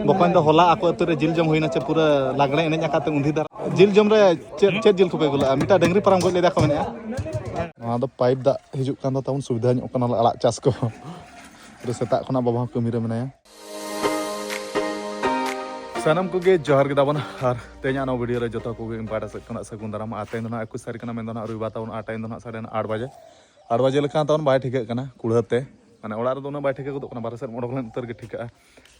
बकन दो होला आको अतरे जिल जम होइना चे पूरा लागले एने आकाते उंधी दार जिल जम रे चे जिल को पे गुला मिटा डंगरी पाराम गले दा को मेने नवा दो पाइप दा हिजुक कान दो ताउन सुविधा ᱧᱚᱜ ᱠᱟᱱᱟ ᱟᱲᱟᱜ ᱪᱟᱥ ᱠᱚ ᱯᱩᱨᱟᱹ ᱥᱮᱛᱟᱜ ᱠᱷᱚᱱᱟᱜ ᱵᱟᱵᱟ ᱠᱟᱹᱢᱤ ᱨᱮ ᱢᱮᱱᱟᱭᱟ सानम को गे जोहार के दाबन और तेना नो वीडियो रे जतो को इम्पार्ट से कना सगुन दाराम आते ना 21 तारीख ना मेन दो ना रुबा ताउन आ टाइम दो ना 8 बजे लेखा ताउन बाय ठिक कना कुड़हते माने ओड़ा रे दो ना बाय ठिक को कना बारे सर मोडक len उतर गे ठिका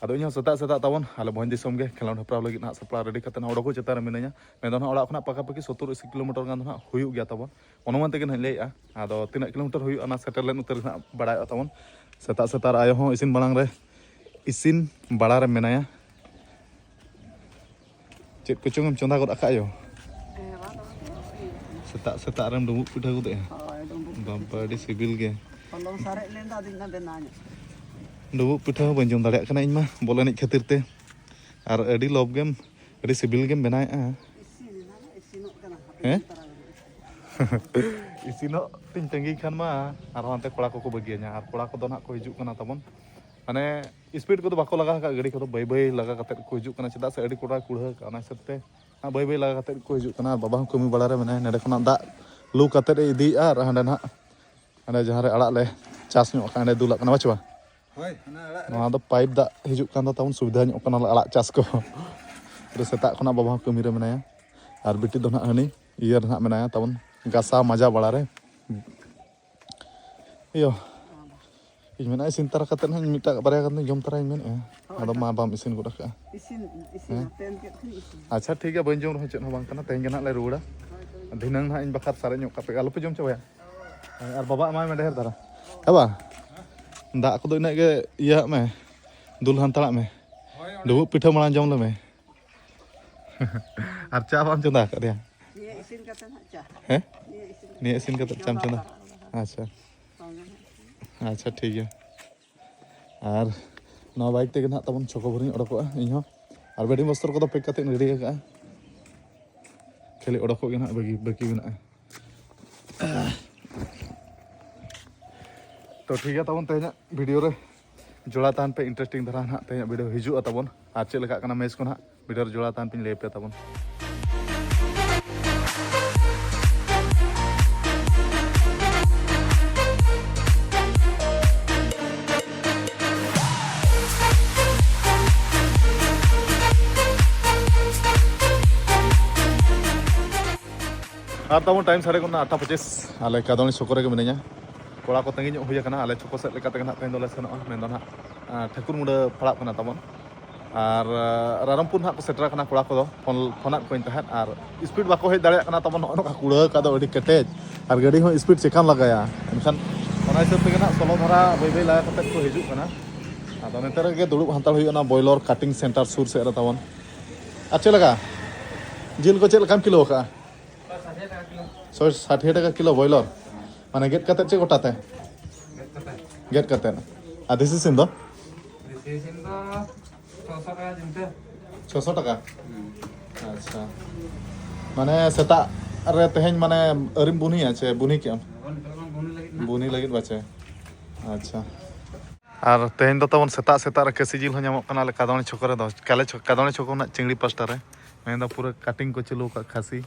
आदो इन सता सता ताउन हाले भोंज दिसम गे खेलाउन हप्राव लगी ना सप्ला रेडी कते ना ओडको चेता रे मिनाया मेन दो ना ओड़ा खना पाका पाकी 70-80 किलोमीटर गान ना हुयु गया ताबन अनुमान तेगे न लेया आदो तीना किलोमीटर हुयु ना सेटल len उतर ना बडाय ताबन सता सता आयो हो इसिन बालांग रे इसिन बड़ा रे मिनाया चेक कुचुंगम चंदा गद आकायो सेता सेता रम डुबुक पिठा गुदे बाबा डी सिबिल गे Kalau sare lenda dina benanya. डुबुक पिठा बन जम दाड़े कना इमा बोल एनज खातिर ते और अडी लोभ गेम अडी सिबिल गेम बनाए हैं इसिनो तिन तंगी खान मा और हानते कोड़ा को बगिया냐 और कोड़ा को दो ना को हिजुक कना तबन माने स्पीड को तो बाको लगा का गाड़ी को तो बाय बाय लगा कते को हिजुक कना चदा से अडी कोड़ा कुड़ा कना सबते बाय बाय लगा कते को हिजुक कना बाबा कमी बड़ा रे माने नेडे खना दा लू कते इदी और हांडे ना हांडे जहां रे अड़ा ले चास ᱧᱚᱜ कांडे दुला कना बचवा होय हना अड़ा नवा दो पाइप दा हिजुक कान दो ताउन सुविधा ᱧᱚᱜ कना अड़ा चास को रे सेता खना बाबा कमी रे मेनाया और बिटी दो ना हनी इयर ना मेनाया ताउन गासा मजा बड़ा रे यो ᱤᱧ ᱢᱮᱱᱟ ᱤᱥᱤᱱ ᱛᱟᱨᱟ ᱠᱟᱛᱮ ᱦᱟᱸᱜ ᱢᱤᱫᱴᱟᱜ ᱵᱟᱨᱭᱟ ᱜᱟᱱ ᱡᱚᱢ ᱛᱟᱨᱟᱧ ᱢᱮᱱᱮᱜᱼᱟ ᱟᱫᱚ ᱢᱟ ᱵᱟᱢ ᱤᱥᱤᱱ ᱜᱚᱫ ᱠᱟᱜᱼᱟ Isin ten ket isin. ᱟᱪᱪᱷᱟ ᱴᱷᱤᱠ ᱜᱮᱭᱟ ᱵᱟᱹᱧ ᱡᱚᱢ ᱨᱮᱦᱚᱸ ᱪᱮᱫ ᱦᱚᱸ ᱵᱟᱝ ᱠᱟᱱᱟ ᱛᱮᱦᱮᱧ ᱜᱮ ᱱᱟᱦᱟᱜ ᱞᱮ ᱨᱩᱣᱟᱹᱲᱟ ᱫᱷᱤᱱᱟᱹᱝ ᱱᱟᱦᱟᱜ ᱤᱧ ᱵᱟᱠᱷᱟᱨ ᱥᱟᱨᱮᱡ ᱧᱚᱜ ᱠᱟᱯᱮ ᱟᱞᱚᱯᱮ ᱡᱚᱢ ᱪᱟᱵᱟᱭᱟ ᱟᱨ ᱵᱟᱵᱟ ᱮᱢᱟᱭ ᱢᱮ ᱰᱷᱮᱨ ᱫᱷᱟᱨᱟ ᱦᱮᱵᱟ ᱫᱟᱜ ᱠᱚᱫᱚ ᱤᱱᱟᱹᱜ ᱜᱮ ᱤᱭᱟᱹ ᱢᱮ ᱫᱩᱞ ᱦᱟᱱᱛᱟᱲᱟᱜ ᱢᱮ ᱰᱩᱵᱩᱜ ᱯᱤᱴᱷᱟᱹ ᱢᱟᱲᱟᱝ ᱡᱚᱢ ᱞᱮᱢᱮ ᱟᱨ ᱪᱟ ᱵᱟᱢ ᱪᱚᱸᱫᱟ ᱟᱠᱟᱫᱮᱭᱟ Ni isin kata nak cah. ᱦᱮᱸ Ni isin. ᱱᱤᱭᱟᱹ ᱤᱥᱤᱱ ᱠᱟᱛᱮ ᱪᱟᱢ ᱪᱚᱸᱫᱟ ᱟᱪᱪᱷᱟ ᱟᱪᱪᱷᱟ ᱴᱷᱤक ᱜᱮᱭᱟ और नवा बाइक तेगे ना तबन छको भरी ओडकोआ इन हो और बेडी बस्तर को पैक कते रेडी का खाली ओडको गे ना बाकी बाकी मेना तो ठीक है तबन तेना वीडियो रे जोड़ा तान पे इंटरेस्टिंग धरा ना तेना वीडियो हिजु तबन और चेक लगा कना मेज को ना वीडियो रे जोड़ा तान पे ले पे तबन और तब टाइम साढ़े 8:25 आले कादोनी छको रे मिनाया कोड़ा को तंगी हुई कना आले छको सेट लेका तेना तेन दोले सेनोआ मेन दो ना ठाकुर मुंडा पड़ा कना तबन और रामपुर ना को सेटरा कना कोड़ा को फोन को तहत और स्पीड बाको हेज दाड़े कना तबन नका कुड़ा का दो अडी कटेज और गाड़ी हो स्पीड चेकाम लगाया एनखान ओना हिसाब तेगे ना सोलो धारा बाय बाय लगा कते को हिजुक कना आदो नेतर गे दुड़ुब हांताल हुई ना बॉयलर कटिंग सेंटर सुर से रे तबन अच्छे लगा जिल को चेल काम किलो का 60 টাকা কিলো বয়লার মানে গেট কাতে চে গোটাতে গেট কাতে আর দেশি সিন দো 600 টাকা জিনতে 600 টাকা আচ্ছা মানে সেটা রে তেহেন মানে আরিম বুনি আছে বুনি কি বুনি লাগিত বাছে আচ্ছা আর তেহেন দো তখন সেটা সেটা রে কেসি জিল হnyamok kana le kadoni chokore do kale kadoni chokon na chingड़ी पास्टा रे मैं दा पूरा कटिंग को चलो का खासी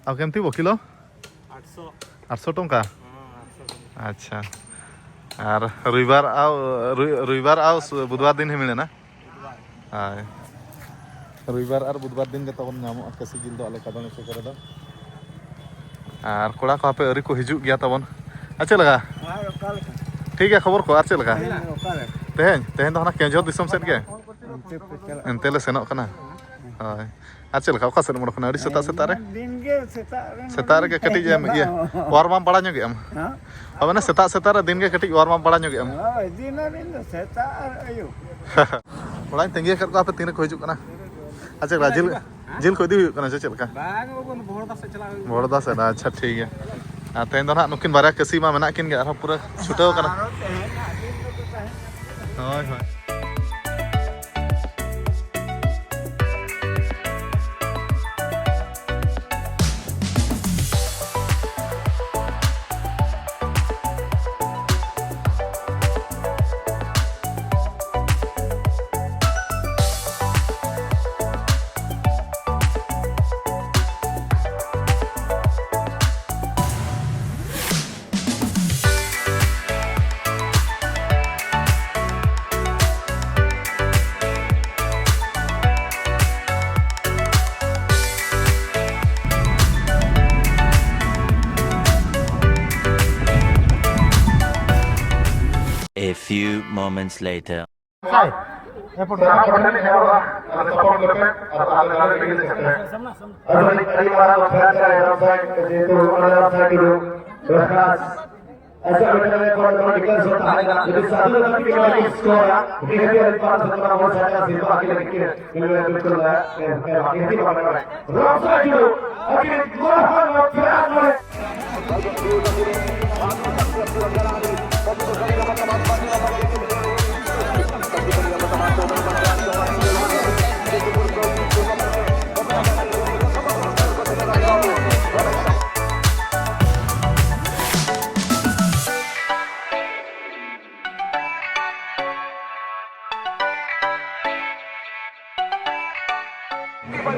अब केमती वो किलो 800 टंका अच्छा और रविवार आओ बुधवार दिन ही मिले ना हाय रविवार और बुधवार दिन के तबन नामो कसी जिल दो आले कादोने से करे दो और कोड़ा को पे अरी को हिजुक गया तबन अच्छा लगा ठीक है खबर को अच्छा लगा तेहेन दो ना केंजो दिसम सेट के एंतेले सेनोक कना हाय अच्छा लगा का सेन मोडखना अडी सेता सेता रे दिन गे सेता रे के कटी जे ये और माम बड़ा ᱧᱚᱜ एम हां अब ना सेता सेता रे दिन गे कटी और माम बड़ा ᱧᱚᱜ एम हां दिन सेता आयु बड़ा तेंगे कर को आप तीन को हिजुक कना अच्छा राजिल जिल को दी हुई कना चेल का बांग ओबन भोरदा से चला भोरदा से अच्छा ठीक है आ तेन दो ना नुकिन बारा कसी मा मेना किन गे पूरा छुटाव कना होय होय moments later.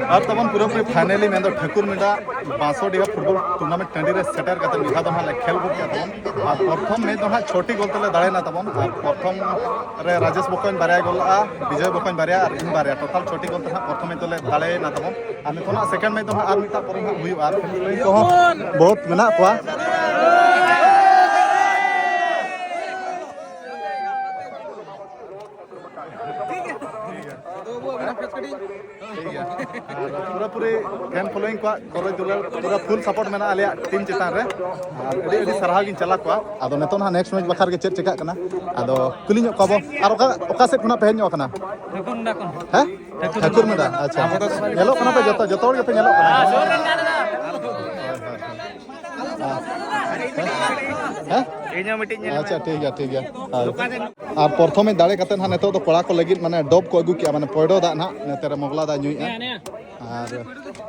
और तबन पूरा पूरी फाइनली मैं ठाकुर मेडा बांसोडिया फुटबॉल टूर्नामेंट टाँडी रे सेटर करते मिहा दो हां खेल गुड किया तबन और प्रथम में दो हां छोटी गोल तले दाड़ेना तबन और प्रथम रे राजेश बकन बारिया गोलआ विजय बकन बारिया और इन बारिया टोटल छोटी गोल तहां प्रथम में तले दाड़ेना तबन और नितोना सेकंड में दो हां और मिटा पर हां हुई और तो बहुत मेना कोआ पूरा पूरी फैन फॉलोइंग को करो दुलार पूरा फुल सपोर्ट मेना आलिया टीम चितान रे अड़ी अड़ी सराहा गिन चला को आदो नेतो ना नेक्स्ट मैच बखार के चेक चेका कना आदो कुली ᱧᱚᱜ को और ओका से खुना पे ᱧᱚᱜ कना ठाकुर मेडा अच्छा नेलो कना पे जतो जतो के पे नेलो कना अच्छा ठीक है और प्रथम में दाड़े कते ना नेतो तो कोड़ा को लगी माने डब को अगु किया माने पयडो दा ना नेते रे मोगला दा ᱧᱩᱭᱟ और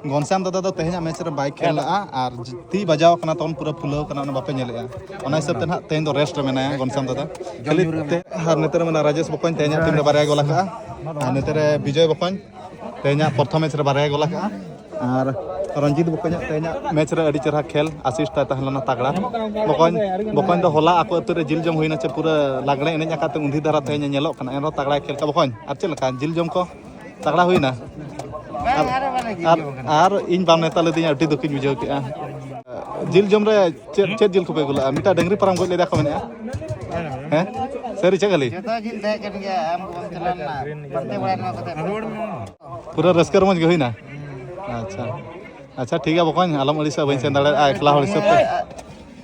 गनसाम दादा तो तेहना मैच रे बाइक खेल और ती बजाव कना तन पूरा फुलाव कना ना बापे नेलेआ ओना हिसाब ते ना तेन दो रेस्ट रे मेनाया गनसाम दादा खाली और नेते रे मना राजेश बकन तेहना टीम रे बारया गोला का और नेते रे विजय बकन तेहना प्रथम मैच रे बारया गोला का और रंजीत बकन तेहना मैच रे अड़ी चरहा खेल असिस्ट तहलना तगड़ा बकन दो होला आको अतु रे जिल जम होइना चे पूरा लागड़े एने आकाते उंधी धारा तेहना नेलो कना एनो तगड़ा खेल का बकन और चेल का जिल जम को तगड़ा होइना और इन बाम नेता ले दिया अड्डी दुखी बुझाव के जिल जम रे चेत जिल को पे गुला मिटा डंगरी परम गो ले देखो मने हैं सरी चगली पूरा रस्कर मज गई ना अच्छा अच्छा ठीक है बकन आलम अड़ीसा बन सेन दाड़े एकला हड़ हिसाब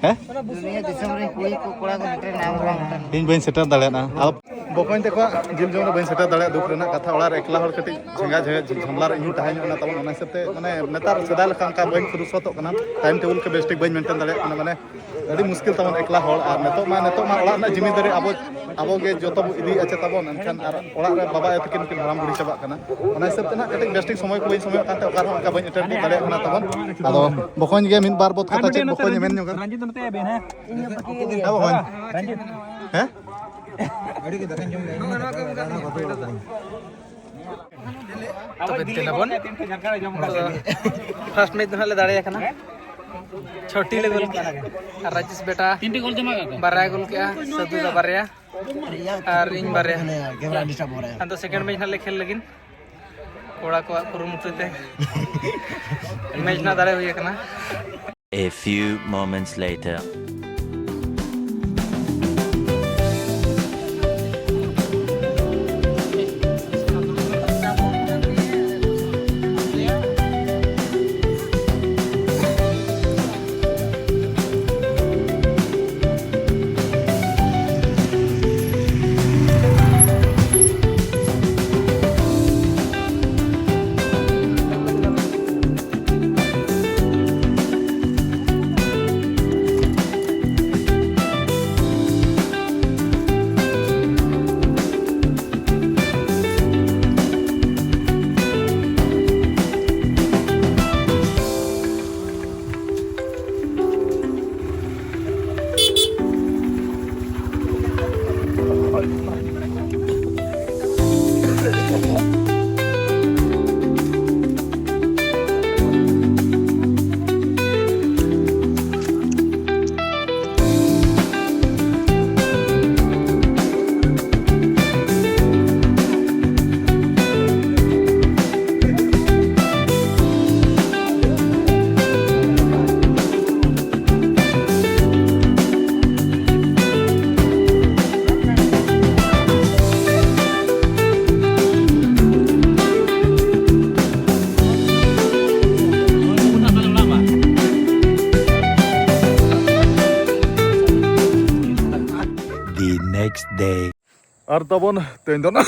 हैं इन बन सेटर दाड़े ना अब बकन ते को जिल जम रे बन सेटर दाड़े दुख रेना कथा ओड़ा रे एकला हड़ कटी झंगा झमला रे इन ताहन ना तबन ओना हिसाब ते माने नेतार सदा लखन का बन फुरुसतो कना टाइम टेबल के बेस्टिक बन मेंटेन दाड़े कना माने अड़ी मुश्किल तबन एकला हड़ और नेतो मा ओड़ा ना जिम्मेदारी अब के जो इदी अच्छे तबन एनखान और ओड़ा रे बाबा तकिन किन हराम बुढ़ी चाबा कना ओना हिसाब ते ना कटी बेस्टिक समय को समय काते ओकार का बन अटेंड दाड़े कना तबन आदो बकन गे मिन बार बोत कथा चे बकन मेन ᱧᱚᱜ रंजीत नते बेन है बकन रंजीत हैं अड़ी के दकन जम फर्स्ट मैच ले दाड़े कना छोटी ले गोल राजेश बेटा 3 गोल जमा बारया गोल के सदु दा बारया और इन बारया अंतो सेकंड मैच ले खेल लगिन कोड़ा को पुरुमुटते मैच ना दाड़े हुई कना A few moments later. day. Ar tabon tein do na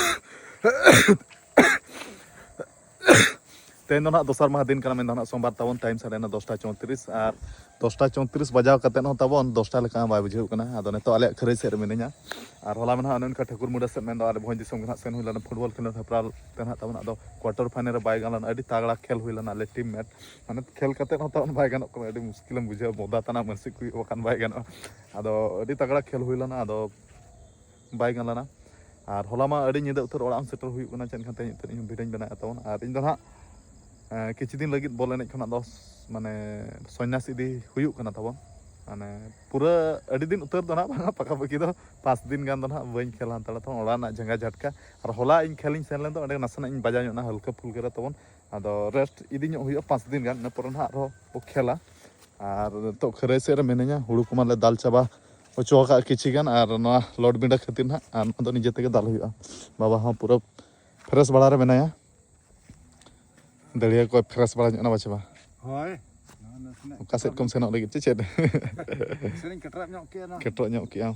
tein do na dosar maha din kana men do na sombar tabon time sare na 10:34 ar 10:34 bajaw kate no tabon 10 leka bai bujheu kana ado neto ale kharei se remenya ar hola men ha anon ka thakur muda se men do ale bhoj disom gna sen huilana football khel thapral ten ha tabon ado quarter final re bai galan adi tagla khel huilana ale team match mane khel kate no tabon bai ganok kana adi muskilam bujheu moda tana mansik kui wakan bai gano ado adi tagla khel huilana ado bai galana আর হলামা আড়ি নিদা উত্তর ওড়াম settle হুইক কানা chain খাতে নিতে ইᱧ ভিডিওᱧ বেনা তাবন আর ইᱧ দ না কিছু দিন লাগি বল এনে খনা 10 মানে সন্ন্যাস ইদি হুইক কানা তাবন মানে পুরা আড়ি দিন উত্তর দ না ভাঙা পাকা পাকি দ 5 দিন গান দ না বইন খেলা তালা তো ওড়া না ঝাঙ্গা ঝাটকা আর হলা ইᱧ খেলিñ সেন লেন দ অনেক নাসনা ইᱧ বাজা না হালকা ফুলকা তাবন আদো রেস্ট ইদি ᱧᱚᱜ হুইক 5 দিন গান না পর না আরো ও খেলা আর তো খরে সেরে মেনেña হুড়ু কুমালে দাল চাবা Ocoka kicigan ar no load binda khatir na ar no nije tege dal huya baba ha pura fresh bala re menaya dalia ko fresh bala na bacha ba Hoi. kaset kom senok lagi cecet Sering ketrap nyok kia na. ketok nyok ki am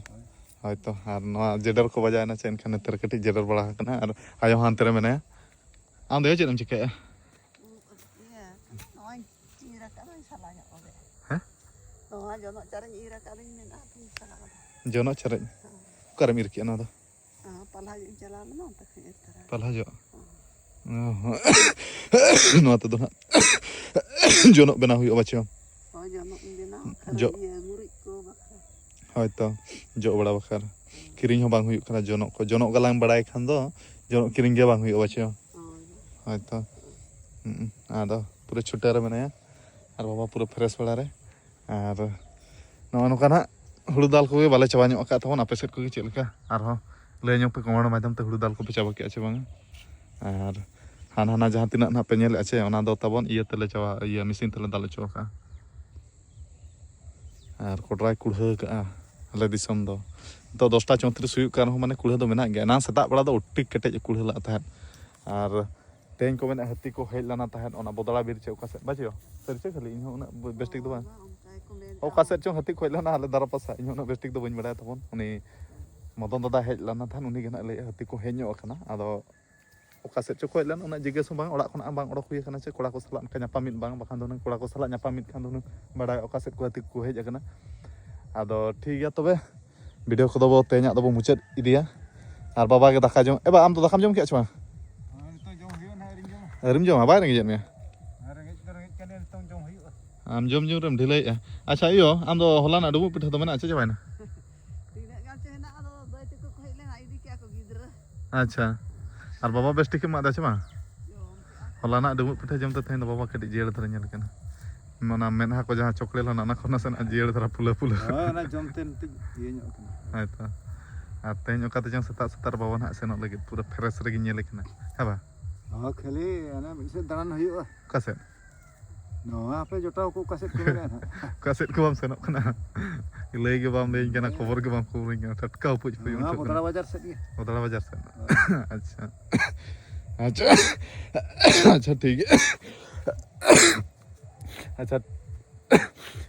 hoyto ar no jeder ko baja na chen khan ter kati jeder bala kana ar ayo han tere menaya am de chet am chike Iya, noy ira kana salahnya oke. Hah? Noy jono cara ira kana min apa salah. jono chare karam ir ki na do Palah yung jalan na tak itara. palha jo no to do na jono bena huyo bacha Oh jono indina. Jo- Iya murid ko bakal. হয়তো জো বড়া বাখার কিরিং হো বাং হুয়ুক কানা জনক গালাং বাড়াই খান দো জনক কিরিং গে বাং হুয়ুক বাচো Oh. হয়তো আদো পুরো ছুটা রে মেনায়া আর বাবা পুরো ফ্রেশ বড়া রে আর নয় নকানা হুড়ু দাল কোগে বালে চাবা ᱧᱚᱜ ᱟᱠᱟᱫ ᱛᱟᱵᱚᱱ ᱟᱯᱮ ᱥᱮᱫ ᱠᱚᱜᱮ ᱪᱮᱫ ᱞᱮᱠᱟ ᱟᱨᱦᱚᱸ ᱞᱟᱹᱭ ᱧᱚᱜ ᱯᱮ ᱠᱚᱢᱮᱱᱴ ᱢᱟᱫᱽᱫᱷᱚᱢ ᱛᱮ ᱦᱩᱲᱩ ᱫᱟᱞ ᱠᱚᱯᱮ ᱪᱟᱵᱟ ᱠᱮᱜᱼᱟ ᱪᱮ ᱵᱟᱝ ᱟᱨ ᱦᱟᱱᱟ ᱡᱟᱦᱟᱸ ᱛᱤᱱᱟᱹᱜ ᱱᱟᱦᱟᱜ ᱯᱮ ᱧᱮᱞᱮᱜᱼᱟ ᱪᱮ ᱚᱱᱟ ᱫᱚ ᱛᱟᱵᱚᱱ ᱤᱭᱟᱹ ᱛᱮᱞᱮ ᱪᱟᱵᱟ ᱤᱭᱟᱹ ᱢᱮᱥᱤᱱ ᱛᱮᱞᱮ ᱫᱟᱞ ᱦᱚᱪᱚ ᱟᱠᱟᱜᱼᱟ আর কোটরাই কুড়হা কাগা আলে দিসম দো তো 10:34 হুᱭᱩᱜ ᱠᱟᱱ ᱨᱮᱦᱚᱸ ᱢᱟᱱᱮ ᱠᱩᱲᱦᱟᱹ ᱫᱚ ᱢᱮᱱᱟᱜ ᱜᱮᱭᱟ ᱮᱱᱟᱝ ᱥᱮᱛᱟᱜ ᱵᱮᱲᱟ ᱫᱚ ᱚᱴᱤᱠ ᱠᱮᱴᱮᱡ ᱠᱩᱲᱦᱟᱹ ᱞᱟᱜ ᱛᱟᱦᱮᱸᱫ ᱟᱨ ᱛᱮᱦᱮᱧ ᱠᱚ ᱢᱮᱱᱟ ᱦᱟᱹᱛᱤ ᱠᱚ ᱦᱮᱡ ᱞᱮᱱᱟ ᱛᱟᱦᱮᱸᱫ ᱚᱱᱟ ᱵᱚᱫᱲᱟ ᱵᱤᱨ ᱪᱮ ᱚᱠᱟ ᱥᱮᱫ ᱵᱟᱡᱤᱭᱚ ᱥᱟᱹᱨᱤ ᱪᱮ ᱠᱷᱟᱹᱞᱤ ᱤᱧ ᱦᱚᱸ ᱩᱱᱟᱹᱜ ᱵᱮᱥᱴᱤᱠ ᱫᱚ ᱵᱟᱝ ᱚᱠᱟ ᱥᱮᱫ ᱪᱚᱝ ᱦᱟᱹᱛᱤ ᱠᱚ ᱦᱮᱡ ᱞᱮᱱᱟ ᱟᱞᱮ ᱫᱟᱨᱟ ᱯᱟᱥᱟ ᱤᱧ ᱦᱚᱸ ᱩᱱᱟᱹᱜ ᱵᱮᱥᱴᱤᱠ ᱫᱚ ᱵᱟᱹᱧ ᱵᱟᱲᱟᱭᱟ ᱛᱟᱵᱚᱱ ᱩᱱᱤ ᱢᱚᱫᱚᱱ ᱫᱟᱫᱟ ᱦᱮᱡ ᱞᱮᱱᱟ ᱛᱟᱦᱮᱸᱫ ᱩᱱᱤ ᱜᱮ ᱱᱟᱜ ᱞᱟᱹᱭᱮᱜᱼᱟ ᱦᱟᱹᱛᱤ ᱠᱚ ᱦᱮᱡ ᱧᱚᱜ ᱟᱠᱟᱱᱟ ᱟᱫᱚ ᱚᱠᱟ ᱥᱮᱫ ᱪᱚ ᱠᱚ ᱦᱮᱡ ᱞᱮᱱ ᱩᱱᱟᱹᱜ ᱡᱤজ্ঞᱮᱥ ᱦᱚᱸ ᱵᱟᱝ ᱚᱲᱟᱜ ᱠᱷᱚᱱᱟᱜ ᱵᱟᱝ ᱚᱰᱚᱠ ᱦᱩᱭ ᱟᱠᱟᱱᱟ ᱪᱮ ᱠᱚᱲᱟ ᱠᱚ ᱥᱟᱞᱟᱜ ᱚᱱᱠᱟ ᱧᱟᱯᱟᱢᱤᱫ ᱵᱟᱝ ᱵᱟᱠᱷᱟᱱ ᱫᱚ ᱠᱚᱲᱟ ᱠᱚ ᱥᱟᱞᱟᱜ ᱧᱟᱯᱟᱢᱤᱫ ᱠᱷᱟᱱ ᱫᱚ ᱵᱟᱲᱟᱭ ᱚᱠᱟ ᱥᱮᱫ ᱠᱚ ᱦᱟᱹᱛᱤ ᱠᱚ ᱦᱮᱡ ᱟᱠᱟᱱᱟ ᱟᱫᱚ ᱴᱷᱤᱠ ᱜᱮᱭᱟ ᱛᱚᱵᱮ ᱵᱷᱤᱰᱤᱭᱳ ᱠᱚᱫᱚ ᱵᱚ ᱛᱮᱦᱮᱧᱟᱜ ᱫᱚᱵᱚ ᱢᱩᱪᱟᱹᱫ ᱤᱫᱤᱭᱟ ᱟᱨ ᱵᱟᱵᱟ ᱜᱮ ᱫᱟᱠᱟ ᱡᱚᱢ ᱮᱵᱟ ᱟᱢ ᱫᱚ ᱫᱟᱠᱟᱢ ᱡᱚᱢ ᱠᱮᱜᱼᱟ ᱪᱮ ᱵᱟᱝ Nito jom hiyo na ring jom. ᱟᱹᱣᱨᱤᱢ ᱡᱚᱢᱟ ᱵᱟᱭ ᱨᱮᱸᱜᱮᱡ ᱢᱮᱭᱟ Rengit kan nito jom hiyo. ᱟᱢ ᱡᱚᱢ ᱨᱮᱢ ᱰᱷᱤᱞᱟᱹᱭᱮᱜᱼᱟ ᱟᱪᱪᱷᱟ ᱤᱭᱳ ᱟᱢ ᱫᱚ ᱦᱚᱞᱟᱱᱟᱜ ᱰᱩᱸᱵᱩᱜ ᱯᱤᱴᱷᱟᱹ ᱫᱚ ᱢᱮᱱᱟᱜᱼᱟ ᱪᱮ ᱪᱟᱵᱟᱭᱱᱟ Tidak kan cina ada doi teko ko hit lena idi ki ako gidra. ᱟᱪᱪᱷᱟ ᱟᱨ ᱵᱟᱵᱟ ᱵᱮᱥ ᱴᱷᱤᱠᱮᱢ ᱮᱢᱟᱜ ᱫᱟ ᱪᱮ ᱵᱟᱝ Jom. ᱦᱚᱞᱟᱱᱟᱜ ᱰᱩᱸᱵᱩᱜ ᱯᱤᱴᱷᱟᱹ ᱡᱚᱢ ᱛᱮ ᱛᱮᱦᱮᱧ ᱫᱚ ᱵᱟᱵᱟ ᱠᱟᱹᱴᱤᱡ ᱡᱤᱭᱟᱹᱲ ᱫᱷᱟᱨᱟ ᱧᱮᱞ ᱠᱟᱱᱟ ᱚᱱᱟ ᱢᱮᱫᱦᱟ ᱠᱚ ᱡᱟᱦᱟᱸ ᱪᱚᱠᱞᱮ ᱞᱮᱱᱟ ᱚᱱᱟ ᱠᱷᱚᱱ ᱱᱟᱥᱮᱱᱟᱜ ᱡᱤᱭᱟᱹᱲ ధᱟᱨᱟ ᱯᱷᱩᱞᱟᱹ Oh na jom ten tik iye nyok kana. ᱦᱚᱭᱛᱚ ᱟᱨ ᱛᱮᱦᱮᱧ ᱚᱠᱟᱛᱮ ᱪᱚᱝ ᱥᱮᱛᱟᱜ ᱥᱮᱛᱟᱜ ᱵᱟᱵᱟ ᱱᱟᱦᱟᱜ ᱥᱮᱱᱚᱜ ᱞᱟᱹᱜᱤᱫ ᱯᱩᱨᱟᱹ ᱯᱷᱨᱮᱥ ᱨᱮᱜᱮ ᱧᱮᱞᱮ ᱠᱟᱱᱟ ᱦᱮᱸ ᱵᱟ Oh khali ana mid dalan hiyo. ᱚᱠᱟ ᱥᱮᱫ No ape jotaw ko kaset ko na. ᱚᱠᱟ ᱥᱮᱫ ᱠᱚ ᱵᱟᱢ ᱥᱮᱱᱚᱜ ᱠᱟᱱᱟ ᱞᱟᱹᱭ ᱜᱮ ᱵᱟᱢ ᱞᱟᱹᱭᱟᱹᱧ ᱠᱟᱱᱟ ᱠᱷᱚᱵᱚᱨ ᱜᱮ ᱵᱟᱢ ᱠᱷᱚᱵᱚᱨᱤᱧ ᱠᱟᱱᱟ ᱴᱟᱴᱠᱟ ᱩᱯᱩᱡ ᱯᱩᱡ Na bodara bajar set ge. ᱵᱚᱫᱲᱟ ᱵᱟᱡᱟᱨ ᱥᱮᱫ ᱟᱪᱪᱷᱟ ᱟᱪᱪᱷᱟ ᱟᱪᱪᱷᱟ ᱴᱷᱤᱠ ᱜᱮᱭᱟ ᱟᱪᱪᱷᱟ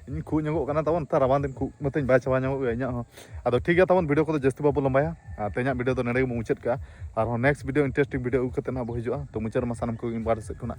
ᱤᱧ ᱠᱷᱩᱜ ᱧᱚᱜᱚᱜ ᱠᱟᱱᱟ ᱛᱟᱵᱚᱱ ᱛᱟᱨ ᱨᱟᱵᱟᱝ ᱫᱤᱱ ᱠᱷᱩᱜ ᱢᱟᱛᱮᱧ ᱵᱟᱭ ᱪᱟᱵᱟ ᱧᱚᱜᱚᱜ ᱜᱮᱭᱟ ᱤᱧᱟᱹᱜ ᱦᱚᱸ ᱟᱫᱚ ᱴᱷᱤᱠ ᱜᱮᱭᱟ ᱛᱟᱵᱚᱱ ᱵᱷᱤᱰᱤᱭᱳ ᱠᱚᱫᱚ ᱡᱟᱹᱥᱛᱤ ᱵᱟᱵᱚ ᱞᱚᱢᱵᱟᱭᱟ ᱟᱨ ᱛᱮᱦᱮᱧᱟᱜ ᱵᱷᱤᱰᱤᱭᱳ ᱫᱚ ᱱᱚᱰᱮ ᱜᱮᱵᱚ ᱢᱩᱪᱟᱹᱫ ᱠᱟᱜᱼᱟ ᱟᱨᱦᱚᱸ ᱱᱮᱠᱥᱴ ᱵᱷᱤᱰᱤᱭᱳ ᱤᱱᱴᱟᱨᱮᱥᱴᱤᱝ ᱵᱷᱤᱰᱤᱭᱳ ᱟᱹᱜᱩ ᱠᱟᱛᱮ ᱱᱟᱜ ᱵᱚ ᱦᱤᱡᱩᱜᱼᱟ ᱛᱚ ᱢᱩᱪᱟᱹᱫ ᱨᱮᱢᱟ ᱥᱟᱱᱟᱢ ᱠᱚᱜᱮ ᱤᱧ ᱵᱟᱨ ᱥᱮᱫ ᱠᱷᱚᱱᱟᱜ